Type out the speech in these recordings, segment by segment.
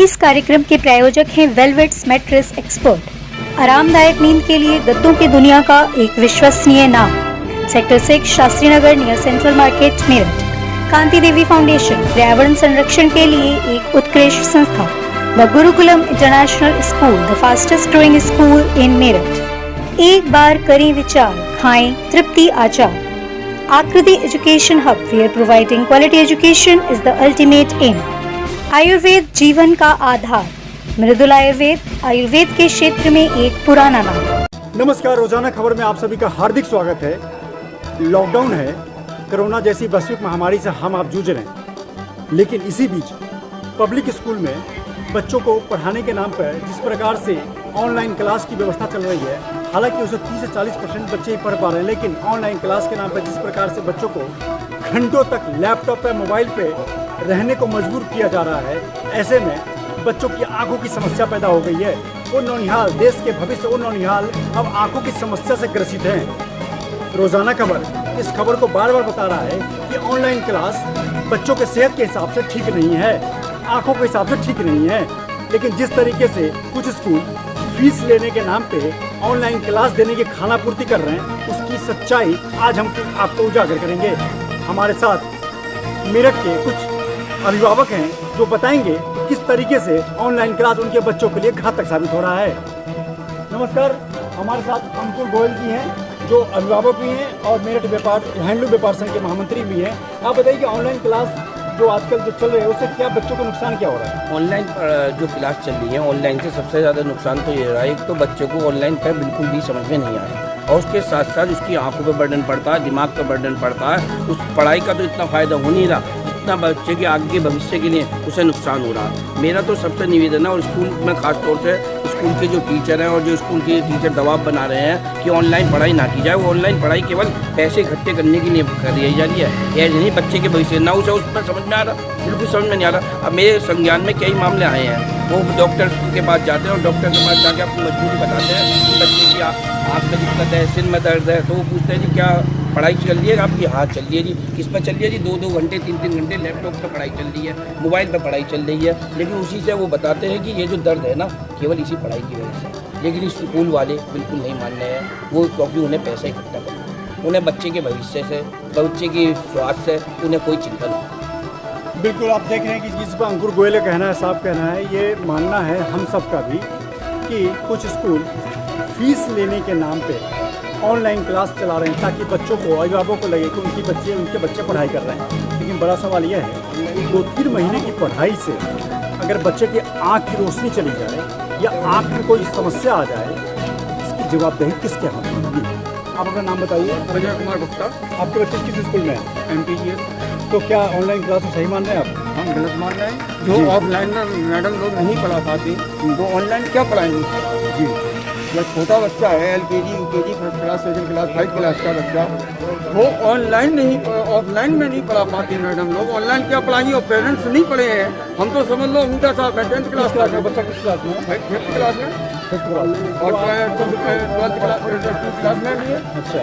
इस कार्यक्रम के प्रायोजक हैं वेलवेट्स मैट्रेस एक्सपर्ट। आरामदायक नींद के लिए गद्दों की दुनिया का एक विश्वसनीय नाम। Sector 6 Shastri Nagar near central market Meerut. Kanti Devi foundation पर्यावरण संरक्षण के लिए एक उत्कृष्ट संस्था। The Gurukulam international school, the fastest growing school in Meerut. एक बार करें विचार, खाएं तृप्ति आचार। Aakriti education hub, where providing quality education is the ultimate aim. Ayurveda जीवन का आधार। मृदुल आयुर्वेद के क्षेत्र में एक पुराना नाम। नमस्कार, रोजाना खबर में आप सभी का हार्दिक स्वागत है। लॉकडाउन है, कोरोना जैसी वैश्विक महामारी से आप जूझ रहे हैं, लेकिन इसी बीच पब्लिक स्कूल में बच्चों को पढ़ाने के नाम पर जिस प्रकार से ऑनलाइन क्लास की व्यवस्था चल रही है, हालांकि उसे 30 से 40% बच्चे ही पढ़ पा रहे हैं, लेकिन ऑनलाइन क्लास के नाम पर जिस प्रकार से बच्चों को घंटों तक लैपटॉप पे, मोबाइल पे रहने को मजबूर किया जा रहा है, ऐसे में बच्चों की आंखों की समस्या पैदा हो गई है। वो नौनिहाल, देश के भविष्य वो नौनिहाल अब आंखों की समस्या से ग्रसित हैं। रोजाना खबर इस खबर को बार बार बता रहा है कि ऑनलाइन क्लास बच्चों के सेहत के हिसाब से ठीक नहीं है, आंखों के हिसाब से ठीक नहीं है। लेकिन जिस तरीके से कुछ स्कूल फीस लेने के नाम पे ऑनलाइन क्लास देने की खानापूर्ति कर रहे हैं, उसकी सच्चाई आज हम आपको उजागर करेंगे। हमारे साथ मेरठ के कुछ अभिभावक हैं जो बताएंगे कि किस तरीके से ऑनलाइन क्लास उनके बच्चों के लिए घातक साबित हो रहा है। नमस्कार, हमारे साथ अंकुर गोयल जी हैं जो अभिभावक भी हैं और मेरठ हैंडलूम व्यापार संघ के महामंत्री भी हैं। आप बताइए कि ऑनलाइन क्लास जो आजकल जो चल रही है उससे क्या बच्चों को नुकसान क्या हो रहा है? ऑनलाइन जो क्लास चल रही है, ऑनलाइन से सबसे ज़्यादा नुकसान तो ये रहा है, एक तो बच्चे को ऑनलाइन पर बिल्कुल भी समझ में नहीं आ रहा और उसके साथ साथ उसकी आंखों पे बर्डन पड़ता है, दिमाग पे बर्डन पड़ता है। उस पढ़ाई का तो इतना फ़ायदा हो नहीं रहा जितना बच्चे के आगे भविष्य के लिए उसे नुकसान हो रहा है। मेरा तो सबसे निवेदन है, और स्कूल में खास तौर से स्कूल के जो टीचर हैं और जो स्कूल के टीचर दबाव बना रहे हैं कि ऑनलाइन पढ़ाई ना की जाए। वो ऑनलाइन पढ़ाई केवल पैसे इकट्ठे करने के लिए कर दी जा रही है, यह नहीं बच्चे के भविष्य ना उसे उस पर समझ में आ रहा, बिल्कुल समझ में नहीं आ रहा। अब मेरे संज्ञान में कई मामले आए हैं, वो डॉक्टर के पास जाते हैं और डॉक्टर के पास जाके अपनी मजबूरी बताते हैं कि बच्चे की आँख में दिक्कत है, सिर में दर्द है, तो वो पूछते हैं जी क्या पढ़ाई चल रही है आपकी? हाँ चल रही है जी। किस पर चल रही है जी? 2-2 घंटे 3-3 घंटे लैपटॉप पर पढ़ाई चल रही है, मोबाइल पर पढ़ाई चल रही है। लेकिन उसी से वो बताते हैं कि ये जो दर्द है ना केवल इसी पढ़ाई की वजह से। लेकिन स्कूल वाले बिल्कुल नहीं मान रहे हैं वो, क्योंकि उन्हें पैसा इकट्ठा करना है, उन्हें बच्चे के भविष्य से, बच्चे की स्वास्थ्य से उन्हें कोई चिंता नहीं। बिल्कुल, आप देख रहे हैं कि जिस पर अंकुर गोयल का कहना है, साफ कहना है, ये मानना है हम सब का भी कि कुछ स्कूल फीस लेने के नाम पे ऑनलाइन क्लास चला रहे हैं ताकि बच्चों को, अभिभावकों को लगे कि उनके बच्चे पढ़ाई कर रहे हैं। लेकिन बड़ा सवाल यह है कि 2-3 महीने की पढ़ाई से अगर बच्चे की आँख की रोशनी चली जाए या आँख में कोई समस्या आ जाए, इसकी जवाबदेही किसके हाथ में होगी? आप अपना नाम बताइए। अजय कुमार गुप्ता। आपके बच्चे किस स्कूल में हैं? MPGS। तो क्या ऑनलाइन क्लास सही मान रहे हैं आप? हम गलत मान रहे हैं। जो ऑफलाइन में मैडम लोग नहीं पढ़ा पाती उनको ऑनलाइन क्या पढ़ाएंगे? जी, जब छोटा बच्चा है LKG, UKG, first class, second class, 5 class का बच्चा, वो ऑनलाइन नहीं, ऑफलाइन में नहीं पढ़ा पाती मैडम लोग। ऑनलाइन क्या पढ़ाएंगी? और पेरेंट्स नहीं पढ़े हैं। हम तो समझ लो उनका साहब है 10th क्लास का बच्चा किस क्लास में है? 5th क्लास में और 12th क्लास में भी है। अच्छा,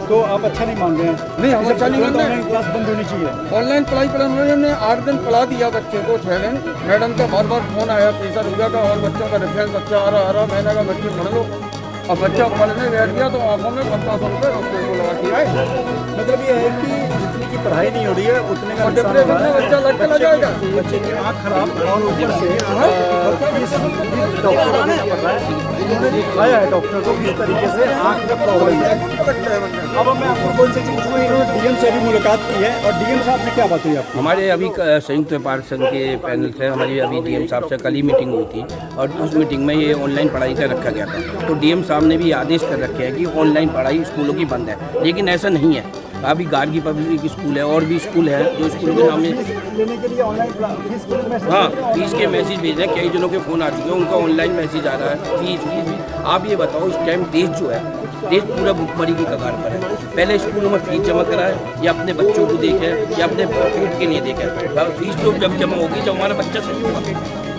तो आप अच्छा नहीं मान रहे हैं? नहीं, हम अच्छा नहीं मान रहे हैं। ऑनलाइन क्लास बंद होनी चाहिए। ऑनलाइन पढ़ाई पढ़ाने ने 8 दिन पढ़ा दिया बच्चे को, 6 दिन। मैडम का बार बार फोन आया प्रेशर हुआ का और बच्चों का रेफरेंस अच्छा आ रहा, महीने का बच्चे पढ़ लो। अब बच्चा पढ़ने बैठ गया तो आंखों में 1500 रुपये उसको लगा दिया है। मतलब ये है कि जितनी की पढ़ाई नहीं हो रही है उतने का डिप्रेशन में बच्चा लग चला जाएगा। बच्चे की आँख खराब और ऊपर से डॉक्टर ने दिखाया है, डॉक्टर को किस तरीके से आँख में प्रॉब्लम है। अब मैं आपको कौन सी चीज़ पूछूँगा, इन्होंने DM से भी मुलाकात की है और DM साहब से क्या बात हुई आपकी? हमारे अभी संयुक्त व्यापार संघ के पैनल से हमारी अभी DM साहब से कल ही मीटिंग हुई थी और उस मीटिंग में ये ऑनलाइन पढ़ाई का रखा गया था। तो DM साहब ने भी आदेश कर रखे हैं कि ऑनलाइन पढ़ाई स्कूलों की बंद है, लेकिन ऐसा नहीं है। अभी गार्गी पब्लिक स्कूल है और भी स्कूल है जो स्कूल के नाम लेने के लिए ऑनलाइन फीस, हाँ फीस के मैसेज भेज रहे हैं। कई जनों के फ़ोन आ चुके हैं, उनका ऑनलाइन मैसेज आ रहा है फीस। आप ये बताओ इस टाइम देश जो है, देश पूरा भुखमरी की कगार पर है। पहले स्कूलों में फीस जमा कराए या अपने बच्चों को देखे या अपने पेट के लिए देखे। फीस तो जब जमा होगी जब हमारा बच्चा सही होगा।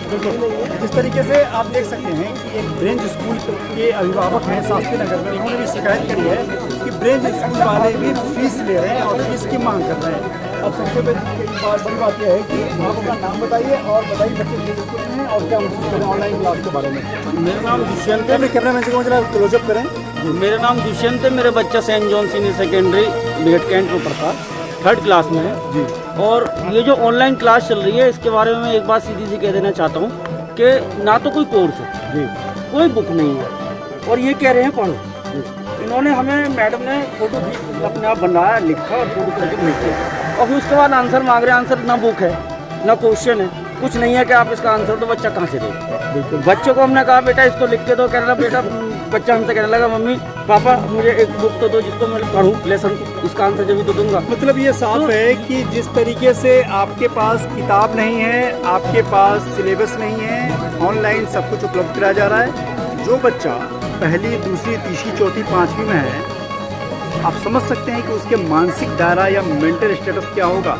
बिल्कुल। जिस तरीके से आप देख सकते हैं कि एक ब्रेंज स्कूल के अभिभावक हैं शास्त्री नगर में, उन्होंने भी शिकायत करी है कि ब्रेंज स्कूल वाले भी फीस ले रहे हैं और फीस की मांग कर रहे हैं। अब सबसे बड़ी बात यह है कि आप अपना नाम बताइए और बताइए बच्चे किस स्कूल में हैं और क्या महसूस करें ऑनलाइन क्लास के बारे में। मेरा नाम दुष्यंत है। कैमरा मैन से कहूँ जरा क्लोजअप करें। मेरा नाम दुष्यंत है। मेरा बच्चा सेंट जॉन सीनियर सेकेंडरी बिगट कैंट में पढ़ता है, 3rd क्लास में है जी। और ये जो ऑनलाइन क्लास चल रही है इसके बारे में एक बात सीधी सी कह देना चाहता हूँ कि ना तो कोई कोर्स है जी, कोई बुक नहीं है और ये कह रहे हैं पढ़ो। इन्होंने हमें मैडम ने फोटो अपने आप बनाया, लिखा और फोटो करके भेज दिया और फिर उसके बाद आंसर मांग रहे हैं। आंसर ना बुक है ना क्वेश्चन है, कुछ नहीं है कि आप इसका आंसर तो बच्चा कहाँ से देगा। बिल्कुल। बच्चों को हमने कहा बेटा इसको लिख के दो, कह रहा बेटा बच्चा हमसे कहने लगा मम्मी पापा मुझे एक बुक तो दो जिसको मैं पढ़ूँ लेसन, इसका आंसर जब भी तो दूंगा। मतलब ये साफ है कि जिस तरीके से आपके पास किताब नहीं है, आपके पास सिलेबस नहीं है, ऑनलाइन सब कुछ उपलब्ध कराया जा रहा है। जो बच्चा पहली, दूसरी, तीसरी, चौथी, 5वीं में है, आप समझ सकते हैं कि उसके मानसिक दायरा या मेंटल स्टेटस क्या होगा।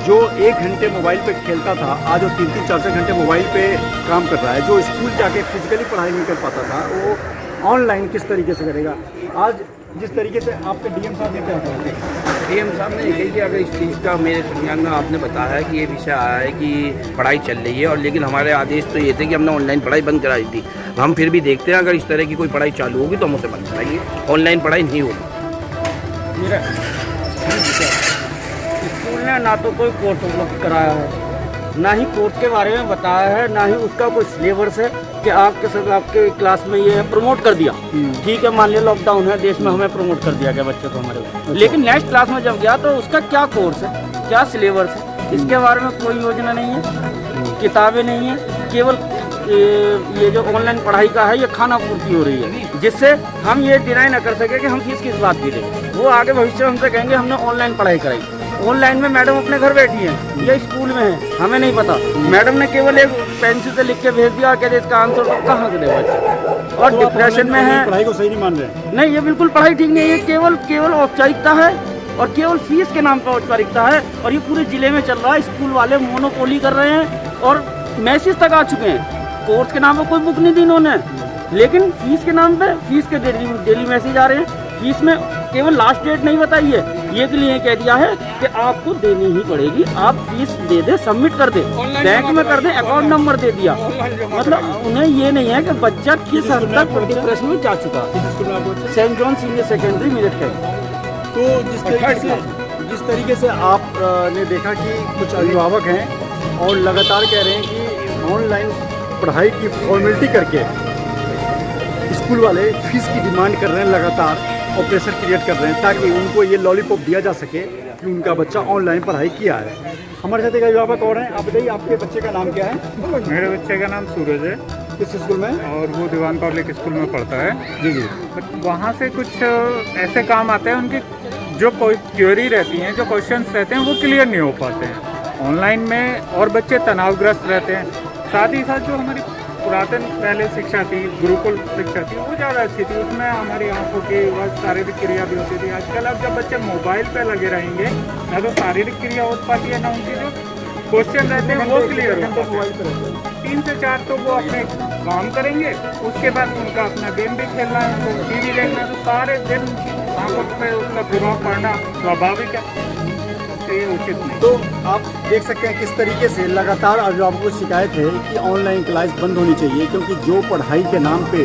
जो 1 घंटे मोबाइल पे खेलता था, आज वो 3-3, 4-4 घंटे मोबाइल पे काम कर रहा है। जो स्कूल जाके फिजिकली पढ़ाई नहीं कर पाता था, वो ऑनलाइन किस तरीके से करेगा। आज जिस तरीके से आपके डीएम साहब ने क्या कहा, डीएम साहब ने यही कि अगर इस चीज़ का मेरे संज्ञान में आपने बताया है कि ये विषय आया है कि पढ़ाई चल रही है और लेकिन हमारे आदेश तो ये थे कि हमने ऑनलाइन पढ़ाई बंद कराई थी। हम फिर भी देखते हैं अगर इस तरह की कोई पढ़ाई चालू होगी तो हम उसे बंद कराएंगे, ऑनलाइन पढ़ाई नहीं होगी। मेरा स्कूल ने ना तो कोई कोर्स उपलब्ध कराया है, ना ही कोर्स के बारे में बताया है, ना ही उसका कोई सिलेबस है कि आपके सब आपके क्लास में ये प्रमोट कर दिया। ठीक है, मान लिया लॉकडाउन है देश में, हमें प्रमोट कर दिया गया बच्चों को हमारे, लेकिन नेक्स्ट क्लास में जब गया तो उसका क्या कोर्स है, क्या सिलेबस है, इसके बारे में कोई योजना नहीं है, किताबें नहीं है। केवल ये जो ऑनलाइन पढ़ाई का है ये खाना पूर्ति हो रही है, जिससे हम ये डिनाई ना कर सके कि हम फीस किस बात की दें। वो आगे भविष्य में हमसे कहेंगे हमने ऑनलाइन पढ़ाई कराई। ऑनलाइन में मैडम अपने घर बैठी हैं या स्कूल में है, हमें नहीं पता। मैडम ने केवल एक पेंसिल से लिख के भेज दिया और कहते इसका आंसर तो कहाँ से दे बच्चा, और डिप्रेशन में है। पढ़ाई को सही नहीं मान रहे। नहीं, ये बिल्कुल पढ़ाई ठीक नहीं है, ये केवल औपचारिकता है और केवल फीस के नाम पर औपचारिकता है। और ये पूरे जिले में चल रहा है। स्कूल वाले मोनोपोली कर रहे हैं और मैसेज तक आ चुके हैं। कोर्स के नाम पर कोई बुक नहीं दी इन्होंने, लेकिन फीस के नाम पे फीस के डेली मैसेज आ रहे हैं। फीस में केवल लास्ट डेट नहीं बताई है, ये के लिए कह दिया है कि आपको देनी ही पड़ेगी, आप फीस दे दे, सबमिट कर दे, बैंक में कर दे, अकाउंट नंबर दे दिया। मतलब उन्हें ये नहीं है कि बच्चा किस हद तक डिप्रेशन में जा चुका है। Saint John senior secondary Meerut का। तो जिस तरीके से आप ने देखा कि कुछ अभिभावक हैं और लगातार कह रहे हैं कि ऑनलाइन पढ़ाई की फॉर्मेलिटी करके स्कूल वाले फीस की डिमांड कर रहे हैं लगातार और प्रेशर क्रिएट कर रहे हैं ताकि उनको ये लॉलीपॉप दिया जा सके कि उनका बच्चा ऑनलाइन पढ़ाई किया है। हमारे साथ एक अभिभावक और हैं, आप बताइए आपके बच्चे का नाम क्या है। मेरे बच्चे का नाम सूरज है। किस स्कूल में? और वो दीवान पब्लिक स्कूल में पढ़ता है। जी जी। बट वहाँ से कुछ ऐसे काम आते हैं, उनकी जो कोई क्वेरी रहती हैं, जो क्वेश्चंस रहते हैं वो क्लियर नहीं हो पाते हैं ऑनलाइन में, और बच्चे तनावग्रस्त रहते हैं। साथ ही साथ जो हमारी पुरातन पहले शिक्षा थी, गुरुकुल शिक्षा थी, वो ज़्यादा अच्छी थी। उसमें हमारी आंखों की व शारीरिक क्रिया भी होती थी। आजकल अब जब बच्चे मोबाइल पे लगे रहेंगे, ना तो शारीरिक क्रिया हो पाती है, ना उनकी जो क्वेश्चन रहते हैं वो क्लियर हो पाते हैं। 3 से 4 तो वो अपने काम करेंगे, उसके बाद उनका अपना गेम भी खेलना है, उनको टीवी देखना है, तो सारे दिन आंखों पे उसका प्रभाव पड़ना स्वाभाविक है, ये उचित नहीं। तो आप देख सकते हैं किस तरीके से लगातार अभिभावकों को शिकायत है कि ऑनलाइन क्लास बंद होनी चाहिए, क्योंकि जो पढ़ाई के नाम पे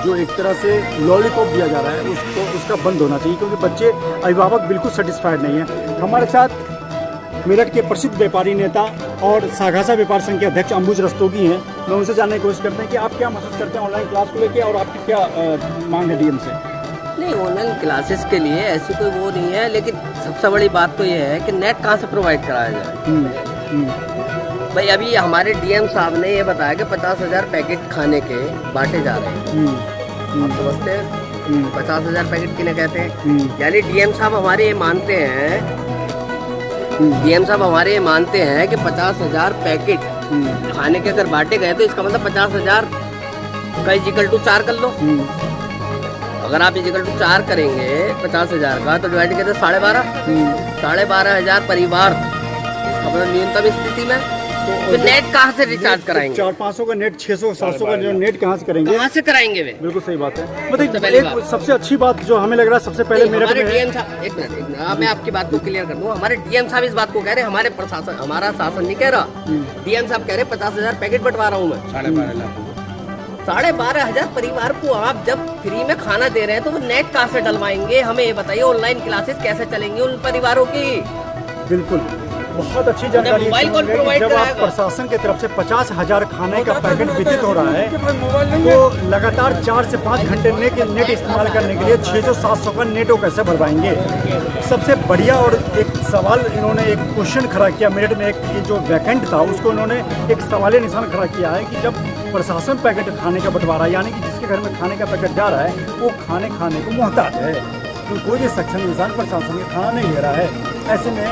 जो एक तरह से लॉलीपॉप दिया जा रहा है उसका बंद होना चाहिए, क्योंकि बच्चे अभिभावक बिल्कुल सेटिस्फाइड नहीं है। हमारे साथ मेरठ के प्रसिद्ध व्यापारी नेता और सागासा व्यापार संघ के अध्यक्ष अंबुज रस्तोगी हैं। मैं उनसे जानने की कोशिश करते हैं कि आप क्या महसूस करते हैं ऑनलाइन क्लास को लेकर और आपकी क्या मांग है डीएम से। नहीं, ऑनलाइन क्लासेस के लिए ऐसी कोई वो नहीं है, लेकिन सबसे बड़ी बात तो ये है कि नेट कहाँ से प्रोवाइड कराया जाए। भाई अभी हमारे डीएम साहब ने ये बताया कि 50,000 पैकेट खाने के बांटे जा रहे हैं। आप समझते हैं 50,000 पैकेट किन्हें कहते हैं? यानी डीएम साहब हमारे ये मानते हैं, डीएम साहब हमारे ये मानते हैं कि 50,000 पैकेट खाने के अगर बांटे गए तो इसका मतलब 50,000 का इक्वल टू 4 कर लो। अगर आप इक्वल टू 4 करेंगे 50,000 का तो डिवाइड करते 12,500 12,500 परिवार, इसका मतलब न्यूनतम स्थिति में तो नेट कहाँ से रिचार्ज कराएंगे? 400-500 का नेट, 600-700 का जो नेट कहाँ से करेंगे? कहाँ से कराएंगे वे? बिल्कुल सही बात है। सबसे मतलब पहली एक बात। सबसे अच्छी बात जो हमें लग रहा है सबसे पहले मेरे हमारे को है, डीएम साहब, एक मिनट मैं आपकी बात को क्लियर कर दूं। हमारे डीएम साहब इस बात को कह रहे हैं, हमारे प्रशासन, हमारा शासन नहीं कह रहा। डीएम साहब कह रहे 50,000 पैकेट बंटवा रहा हूँ मैं। 12.5 लाख 12,500 परिवार को आप जब फ्री में खाना दे रहे हैं तो वो नेट कहाँ से डलवाएंगे? हमें ये बताइए, ऑनलाइन क्लासेस कैसे चलेंगी उन परिवारों की? बिल्कुल बहुत अच्छी जानकारी मोबाइल कौन है कि प्रोवाइड जब आप कराएगा? प्रशासन की तरफ से 50,000 खाने का पैकेट वितरित हो रहा है तो लगातार 4 से 5 घंटे नेट इस्तेमाल करने के लिए 600-700 का नेटो कैसे भरवाएंगे? सबसे बढ़िया और एक सवाल इन्होंने एक क्वेश्चन खड़ा किया मिनट में, एक जो वैकेंट था उसको इन्होंने एक सवाल निशान खड़ा किया है कि जब प्रशासन पैकेट खाने का बंटवारा, यानी कि जिसके घर में खाने का पैकेट जा रहा है वो खाने को मोहताज है, तो कोई भी सक्षम इंसान प्रशासन के खाना नहीं ले रहा है। ऐसे में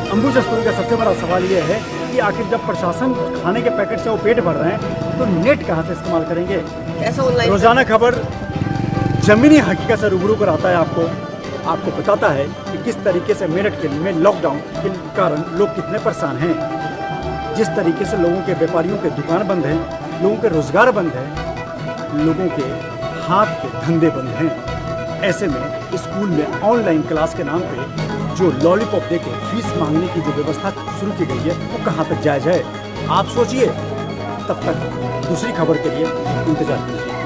अंबुजा स्कूल का सबसे बड़ा सवाल ये है कि आखिर जब प्रशासन खाने के पैकेट से वो पेट भर रहे हैं तो नेट कहाँ से इस्तेमाल करेंगे? कैसे ऑनलाइन? रोजाना खबर जमीनी हकीकत से रूबरू कराता है, आपको बताता है कि किस तरीके से मेरठ के में लॉकडाउन के कारण लोग कितने परेशान हैं, जिस तरीके से लोगों के व्यापारियों के दुकान बंद हैं, लोगों के रोजगार बंद हैं, लोगों के हाथ के धंधे बंद हैं। ऐसे में स्कूल में ऑनलाइन क्लास के नाम पे जो लॉलीपॉप देके फीस मांगने की जो व्यवस्था शुरू की गई है वो कहाँ तक जायज़ है? आप सोचिए, तब तक दूसरी खबर के लिए इंतजार कीजिए।